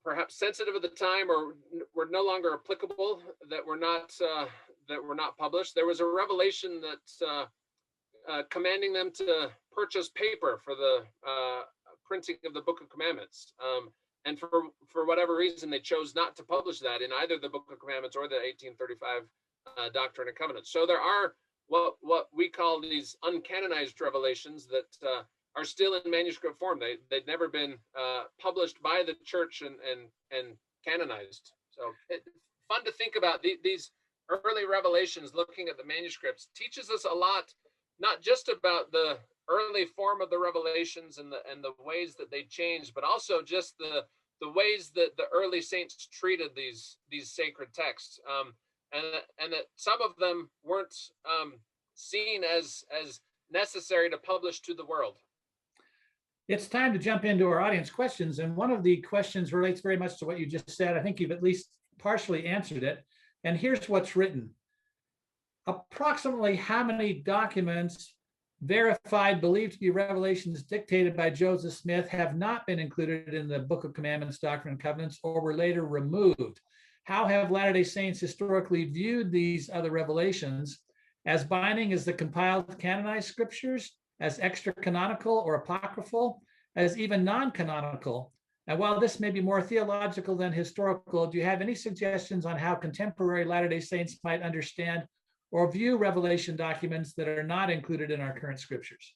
perhaps sensitive at the time or were no longer applicable, that were not published. There was a revelation that commanding them to purchase paper for the printing of the Book of Commandments. And for whatever reason, they chose not to publish that in either the Book of Commandments or the 1835 Doctrine and Covenants. So there are what we call these uncanonized revelations that are still in manuscript form. They'd never been published by the church and canonized. So it's fun to think about these early revelations. Looking at the manuscripts teaches us a lot, not just about the early form of the revelations and the ways that they changed, but also just the ways that the early saints treated these sacred texts, and that some of them weren't seen as necessary to publish to the world. It's time to jump into our audience questions. And one of the questions relates very much to what you just said. I think you've at least partially answered it. And here's what's written. Approximately how many documents verified, believed to be revelations dictated by Joseph Smith have not been included in the Book of Commandments, Doctrine and Covenants, or were later removed? How have Latter-day Saints historically viewed these other revelations? As binding as the compiled canonized scriptures, as extra-canonical or apocryphal, as even non-canonical? And while this may be more theological than historical, do you have any suggestions on how contemporary Latter-day Saints might understand or view revelation documents that are not included in our current scriptures?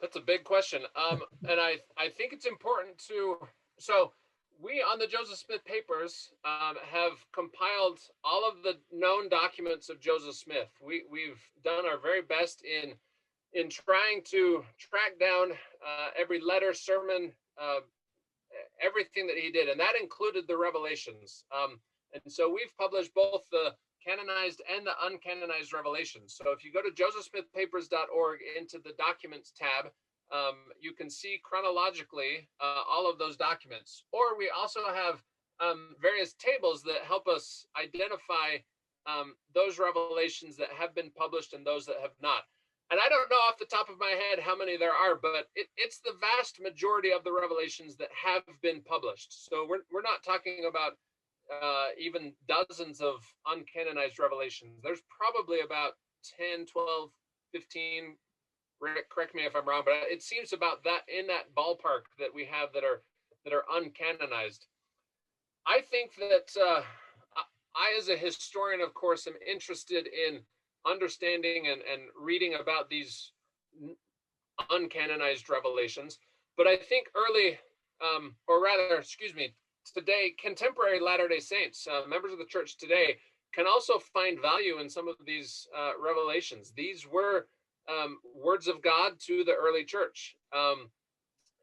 That's a big question. And I think it's important so we on the Joseph Smith papers have compiled all of the known documents of Joseph Smith. We've done our very best in trying to track down every letter, sermon, everything that he did, and that included the revelations. And so we've published both the canonized and the uncanonized revelations. So if you go to josephsmithpapers.org into the documents tab, you can see chronologically all of those documents. Or we also have various tables that help us identify those revelations that have been published and those that have not. And I don't know off the top of my head how many there are, but it's the vast majority of the revelations that have been published. So we're not talking about even dozens of uncanonized revelations. There's probably about 10, 12, 15, Rick, correct me if I'm wrong, but it seems about that in that ballpark that we have that are uncanonized. I think that I, as a historian, of course, am interested in understanding and reading about these uncanonized revelations. But I think today, contemporary Latter-day Saints, members of the church today, can also find value in some of these revelations. These were words of God to the early church.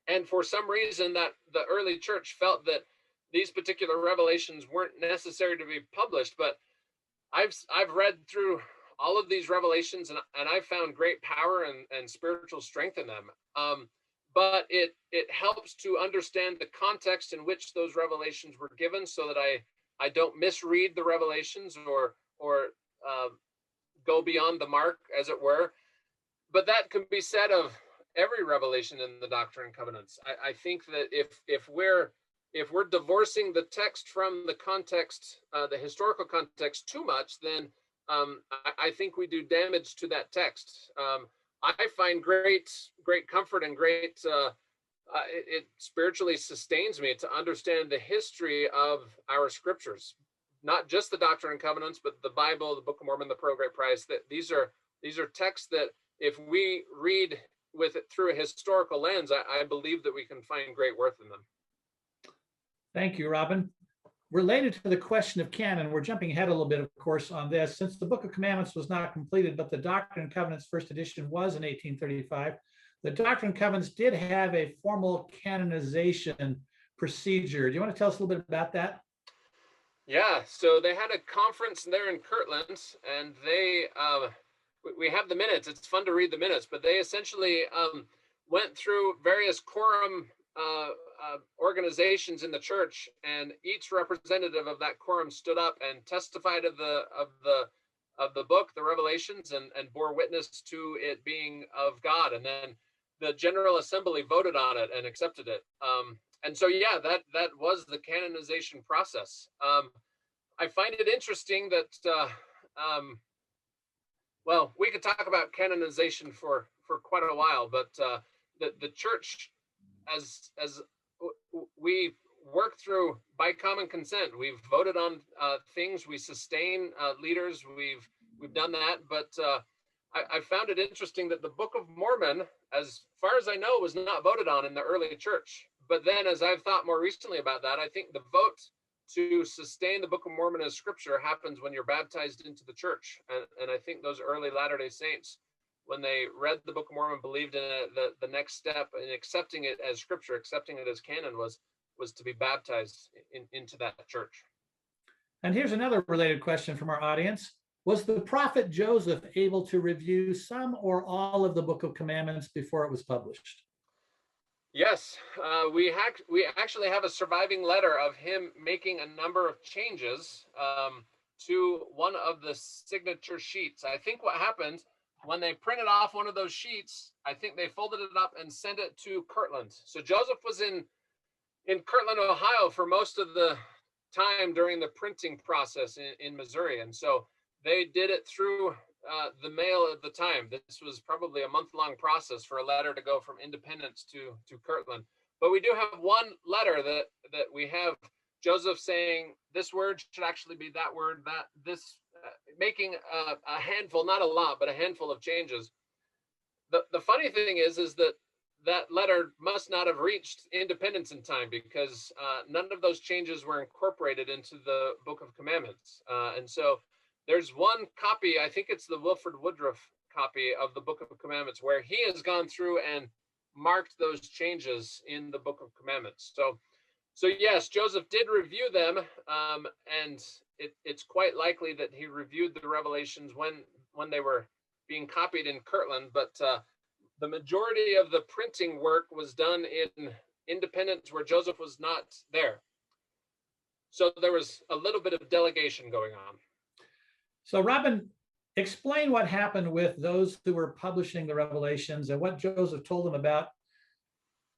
And for some reason that the early church felt that these particular revelations weren't necessary to be published. But I've read through all of these revelations and I've found great power and spiritual strength in them. But it helps to understand the context in which those revelations were given, so that I don't misread the revelations or go beyond the mark, as it were. But that can be said of every revelation in the Doctrine and Covenants. I think that if we're divorcing the text from the context, the historical context too much, then I think we do damage to that text. I find great comfort and it spiritually sustains me to understand the history of our scriptures, not just the Doctrine and Covenants, but the Bible, the Book of Mormon, the Pearl of Great Price. That these are texts that if we read with it through a historical lens, I believe that we can find great worth in them. Thank you, Robin. Related to the question of canon, we're jumping ahead a little bit, of course, on this. Since the Book of Commandments was not completed, but the Doctrine and Covenants first edition was in 1835, the Doctrine and Covenants did have a formal canonization procedure. Do you want to tell us a little bit about that? Yeah, so they had a conference there in Kirtland, and we have the minutes. It's fun to read the minutes, but they essentially went through various quorum organizations in the church, and each representative of that quorum stood up and testified of the book, the Revelations, and bore witness to it being of God. And then the General Assembly voted on it and accepted it. And so, yeah, that was the canonization process. I find it interesting that, well, we could talk about canonization for quite a while, but the church, as we work through by common consent, we've voted on things, we sustain leaders, we've done that, but I found it interesting that the Book of Mormon, as far as I know, was not voted on in the early church. But then, as I've thought more recently about that, I think the vote to sustain the Book of Mormon as scripture happens when you're baptized into the church. And I think those early Latter-day Saints, when they read the Book of Mormon, believed in it, the next step in accepting it as scripture, accepting it as canon, was to be baptized into that church. And here's another related question from our audience. Was the prophet Joseph able to review some or all of the Book of Commandments before it was published? Yes, we actually have a surviving letter of him making a number of changes to one of the signature sheets. I think what happened when they printed off one of those sheets, I think they folded it up and sent it to Kirtland. So Joseph was in Kirtland, Ohio for most of the time during the printing process in Missouri. And so they did it through the mail at the time. This was probably a month-long process for a letter to go from Independence to Kirtland. But we do have one letter that we have Joseph saying this word should actually be that word, that this, making a handful, not a lot, but a handful of changes. The funny thing is that letter must not have reached Independence in time, because none of those changes were incorporated into the Book of Commandments. And so there's one copy, I think it's the Wilford Woodruff copy of the Book of Commandments, where he has gone through and marked those changes in the Book of Commandments. So yes, Joseph did review them, and it's quite likely that he reviewed the revelations when they were being copied in Kirtland, but the majority of the printing work was done in Independence, where Joseph was not there. So there was a little bit of delegation going on. So Robin, explain what happened with those who were publishing the revelations and what Joseph told them about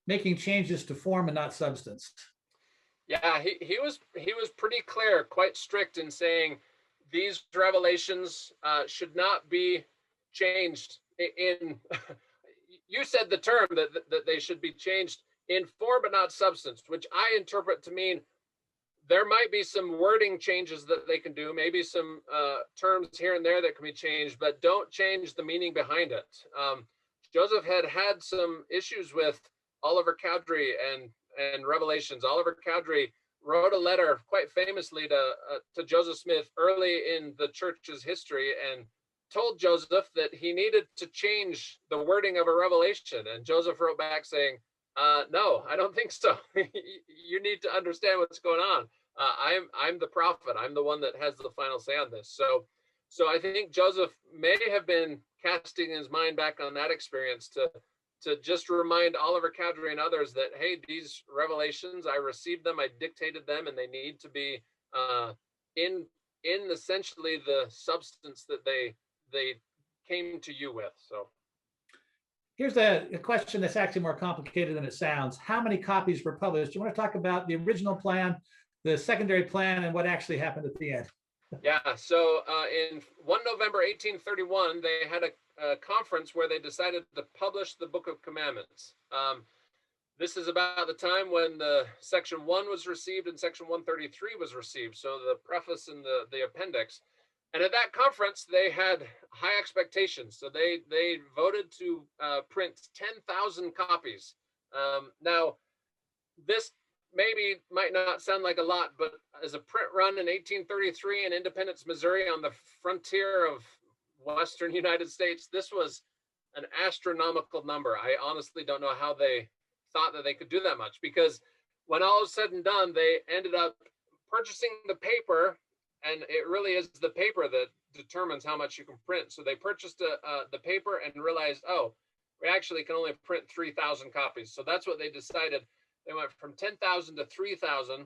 making changes to form and not substance. Yeah, he was pretty clear, quite strict in saying these revelations should not be changed in you said the term that they should be changed in form but not substance, which I interpret to mean there might be some wording changes that they can do, maybe some terms here and there that can be changed, but don't change the meaning behind it. Joseph had some issues with Oliver Cowdery and Revelations. Oliver Cowdery wrote a letter quite famously to Joseph Smith early in the church's history and told Joseph that he needed to change the wording of a revelation. And Joseph wrote back saying, no, I don't think so. You need to understand what's going on. I'm the prophet. I'm the one that has the final say on this. So I think Joseph may have been casting his mind back on that experience to just remind Oliver Cowdery and others that, hey, these revelations, I received them, I dictated them, and they need to be in essentially the substance that they came to you with. So here's a question that's actually more complicated than it sounds. How many copies were published? You want to talk about the original plan, the secondary plan, and what actually happened at the end? Yeah, so in 1 November 1831, they had a conference where they decided to publish the Book of Commandments. This is about the time when the section 1 was received and section 133 was received, so the preface and the appendix. And at that conference, they had high expectations. So they voted to print 10,000 copies. Now, this maybe might not sound like a lot, but as a print run in 1833 in Independence, Missouri, on the frontier of Western United States, this was an astronomical number. I honestly don't know how they thought that they could do that much, because when all is said and done, they ended up purchasing the paper. And it really is the paper that determines how much you can print. So they purchased the paper and realized, oh, we actually can only print 3,000 copies. So that's what they decided. They went from 10,000 to 3,000.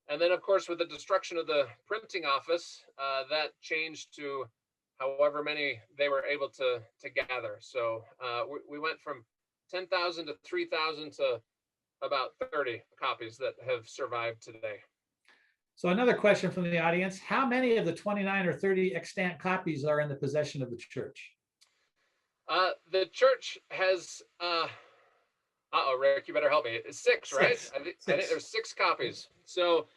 And then, of course, with the destruction of the printing office, that changed to however many they were able to gather. So we went from 10,000 to 3,000 to about 30 copies that have survived today. So another question from the audience: how many of the 29 or 30 extant copies are in the possession of the church? The church has, Rick, you better help me. It's six, right? I think there's 6 copies. So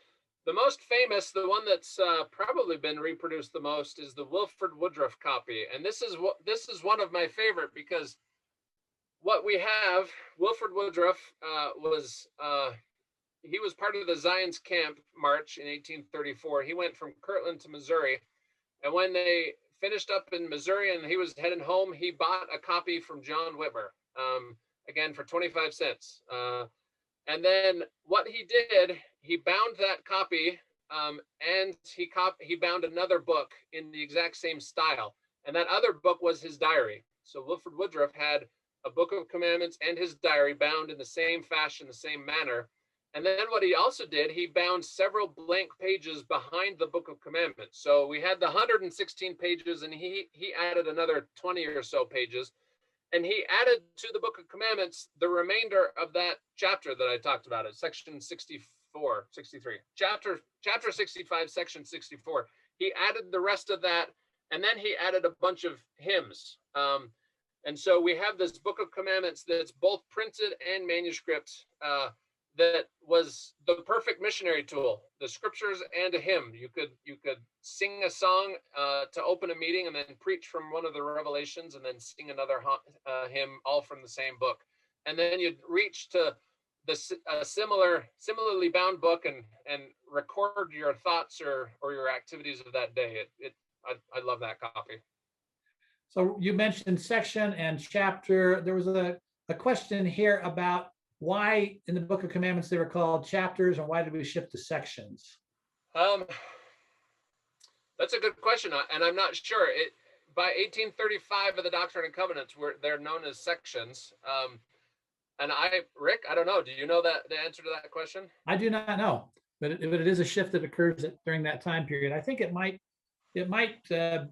the most famous, the one that's probably been reproduced the most, is the Wilford Woodruff copy. And this is one of my favorite, because what we have, Wilford Woodruff he was part of the Zion's Camp March in 1834. He went from Kirtland to Missouri. And when they finished up in Missouri and he was heading home, he bought a copy from John Whitmer, again, for 25 cents. And then what he did, he bound that copy and he bound another book in the exact same style. And that other book was his diary. So Wilford Woodruff had a book of commandments and his diary bound in the same fashion, the same manner. And then what he also did, he bound several blank pages behind the book of commandments. So we had the 116 pages, and he added another 20 or so pages. And he added to the book of commandments the remainder of that chapter that I talked about, it section 64, 63, chapter 65, section 64. He added the rest of that, and then he added a bunch of hymns. And so we have this book of commandments that's both printed and manuscript, that was the perfect missionary tool, the scriptures and a hymn. You could sing a song to open a meeting, and then preach from one of the revelations, and then sing another hymn, all from the same book. And then you'd reach to the similarly bound book and record your thoughts or your activities of that day. I love that copy. So you mentioned section and chapter. There was a question here about why in the Book of Commandments they were called chapters, and why did we shift to sections? That's a good question, and I'm not sure. By 1835 of the Doctrine and Covenants, they're known as sections. And Rick, I don't know. Do you know the answer to that question? I do not know, but it is a shift that occurs during that time period. I think it might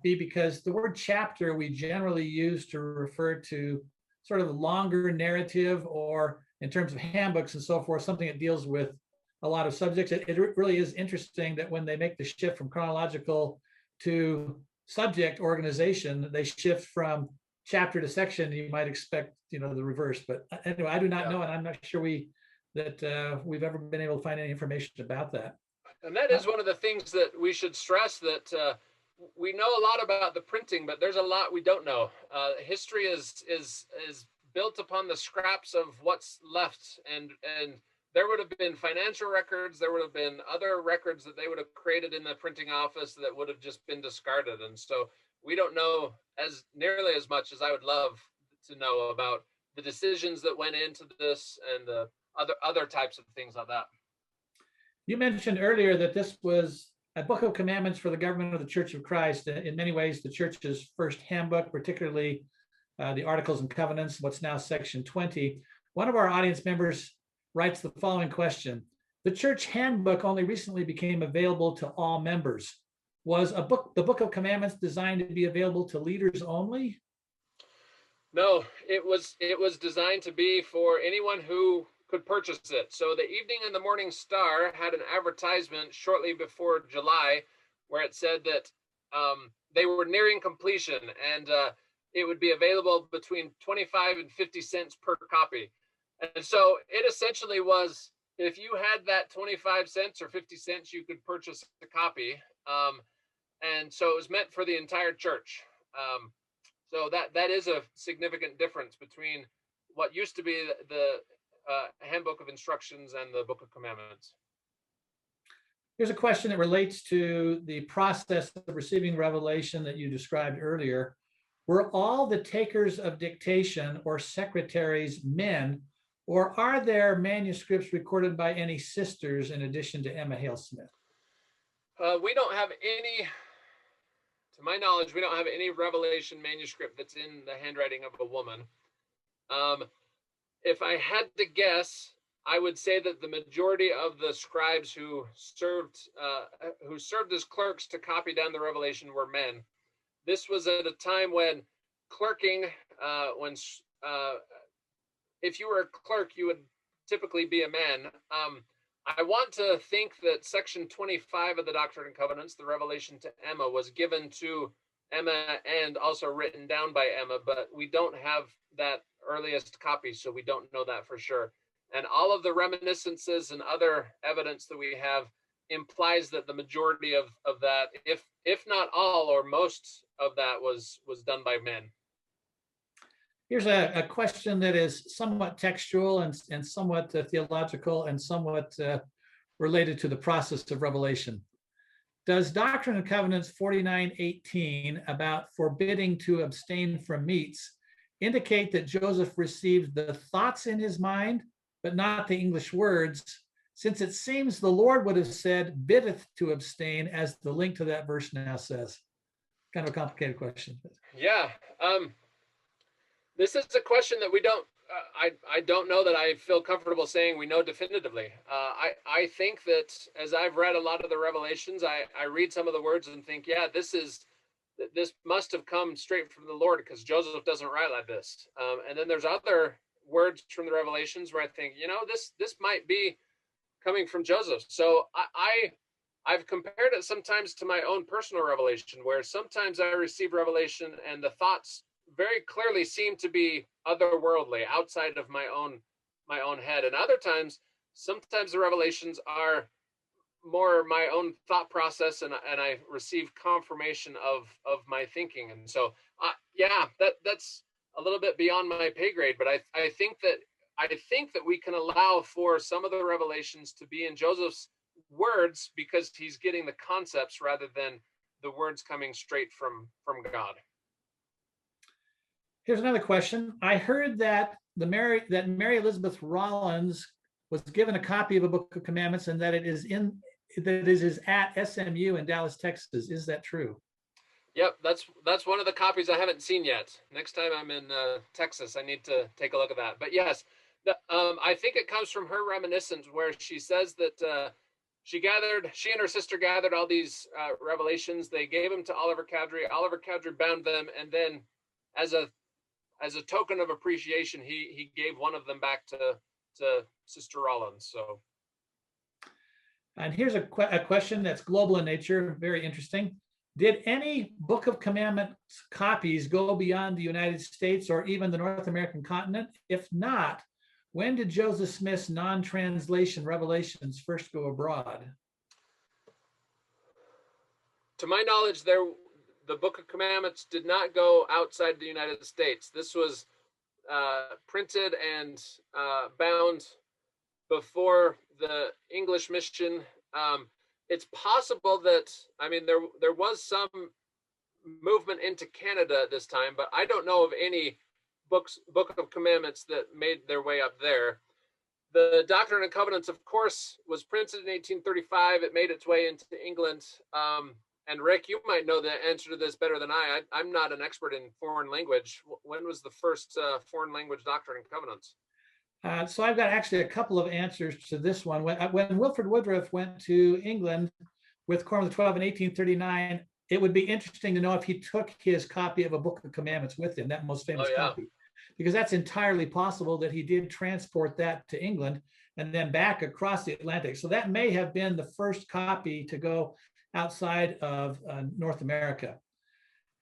be because the word chapter we generally use to refer to sort of a longer narrative, or in terms of handbooks and so forth, something that deals with a lot of subjects. It really is interesting that when they make the shift from chronological to subject organization, they shift from chapter to section. You might expect, the reverse. But anyway, I do not know, and I'm not sure we've ever been able to find any information about that. And that is one of the things that we should stress, that we know a lot about the printing, but there's a lot we don't know. History is built upon the scraps of what's left, and there would have been financial records, there would have been other records that they would have created in the printing office that would have just been discarded. And so we don't know nearly as much as I would love to know about the decisions that went into this and the other types of things like that. You mentioned earlier that this was a book of commandments for the government of the Church of Christ. In many ways, the church's first handbook, particularly the Articles and Covenants, what's now section 20. One of our audience members writes the following question: the church handbook only recently became available to all members. Was the Book of Commandments designed to be available to leaders only? No, it was designed to be for anyone who could purchase it. So the Evening and the Morning Star had an advertisement shortly before July where it said that they were nearing completion, and it would be available between 25 and 50 cents per copy. And so it essentially was, if you had that 25 cents or 50 cents, you could purchase a copy. And so it was meant for the entire church. So that is a significant difference between what used to be the Handbook of Instructions and the Book of Commandments. Here's a question that relates to the process of receiving revelation that you described earlier. Were all the takers of dictation or secretaries men, or are there manuscripts recorded by any sisters in addition to Emma Hale Smith? We don't have any, to my knowledge, we don't have any Revelation manuscript that's in the handwriting of a woman. If I had to guess, I would say that the majority of the scribes who served as clerks to copy down the Revelation were men. This was at a time when clerking, if you were a clerk, you would typically be a man. I want to think that section 25 of the Doctrine and Covenants, the revelation to Emma, was given to Emma and also written down by Emma, but we don't have that earliest copy, so we don't know that for sure. And all of the reminiscences and other evidence that we have implies that the majority of that, if not all or most of that, was done by men. Here's a question that is somewhat textual and somewhat theological and somewhat related to the process of revelation. Does Doctrine and Covenants 49:18 about forbidding to abstain from meats indicate that Joseph received the thoughts in his mind, but not the English words? since it seems the Lord would have said, biddeth to abstain, as the link to that verse now says? Kind of a complicated question. Yeah. This is a question that we don't, I don't know that I feel comfortable saying we know definitively. I think that as I've read a lot of the Revelations, I read some of the words and think, yeah, this must have come straight from the Lord, because Joseph doesn't write like this. And then there's other words from the Revelations where I think, this might be coming from Joseph. So I've compared it sometimes to my own personal revelation, where sometimes I receive revelation and the thoughts very clearly seem to be otherworldly, outside of my own head. And other times, sometimes the revelations are more my own thought process, and I receive confirmation of my thinking. And so, yeah, that's a little bit beyond my pay grade, but I think that we can allow for some of the revelations to be in Joseph's words, because he's getting the concepts rather than the words coming straight from God. Here's another question. I heard that Mary Elizabeth Rollins was given a copy of a Book of Commandments, and that it is at SMU in Dallas, Texas. Is that true? Yep, that's one of the copies I haven't seen yet. Next time I'm in Texas, I need to take a look at that. But yes, I think it comes from her reminiscence, where she says that she and her sister gathered all these revelations. They gave them to Oliver Cowdery. Oliver Cowdery bound them, and then as a token of appreciation, he gave one of them back to Sister Rollins. So, and here's a question that's global in nature, very interesting. Did any Book of Commandments copies go beyond the United States or even the North American continent? If not, when did Joseph Smith's non-translation revelations first go abroad? To my knowledge, the Book of Commandments did not go outside the United States. This was printed and bound before the English mission. It's possible that, there was some movement into Canada at this time, but I don't know of any Book of Commandments that made their way up there. The Doctrine and Covenants, of course, was printed in 1835. It made its way into England. And Rick, you might know the answer to this better than I'm not an expert in foreign language. When was the first foreign language Doctrine and Covenants? So I've got actually a couple of answers to this one. When Wilford Woodruff went to England with Quorum of the 12 in 1839, it would be interesting to know if he took his copy of a Book of Commandments with him, that most famous copy, because that's entirely possible that he did transport that to England and then back across the Atlantic. So that may have been the first copy to go outside of North America.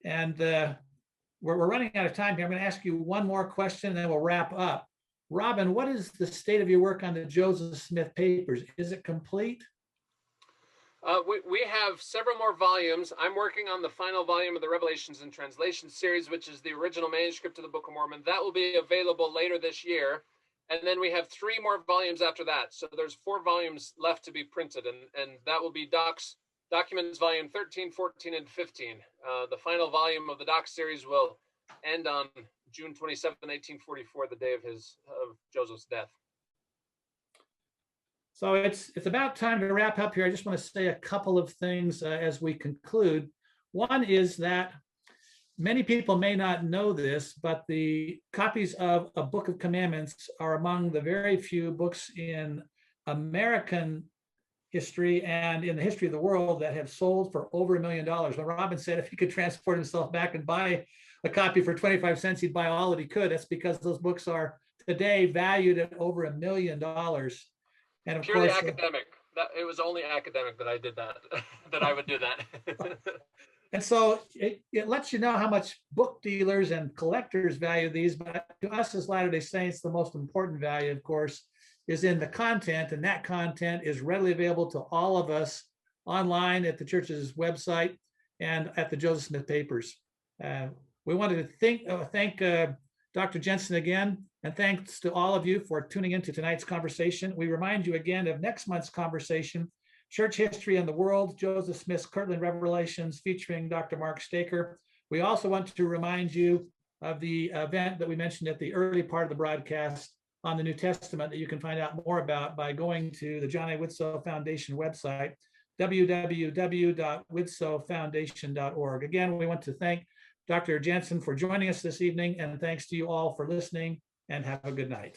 And we're running out of time here. I'm going to ask you one more question, and then we'll wrap up. Robin, what is the state of your work on the Joseph Smith papers? Is it complete? We have several more volumes. I'm working on the final volume of the Revelations and Translation series, which is the original manuscript of the Book of Mormon. That will be available later this year. And then we have 3 more volumes after that. So there's 4 volumes left to be printed, and that will be Documents Volume 13, 14, and 15. The final volume of the Doc series will end on June 27, 1844, the day of Joseph's death. So it's about time to wrap up here. I just want to say a couple of things as we conclude. One is that many people may not know this, but the copies of a Book of Commandments are among the very few books in American history and in the history of the world that have sold for over $1 million. When Robin said if he could transport himself back and buy a copy for 25 cents, he'd buy all that he could. That's because those books are today valued at over $1 million. And of purely course, academic. It was only academic that I did that, that I would do that. And so it lets you know how much book dealers and collectors value these. But to us as Latter-day Saints, the most important value, of course, is in the content. And that content is readily available to all of us online at the church's website and at the Joseph Smith papers. We wanted to thank Dr. Jensen again, and thanks to all of you for tuning into tonight's conversation. We remind you again of next month's conversation, Church History and the World, Joseph Smith's Kirtland Revelations, featuring Dr. Mark Staker. We also want to remind you of the event that we mentioned at the early part of the broadcast, on the New Testament that you can find out more about by going to the John A. Widtsoe Foundation website, www.widtsoefoundation.org. Again, we want to thank Dr. Jensen for joining us this evening, and thanks to you all for listening, and have a good night.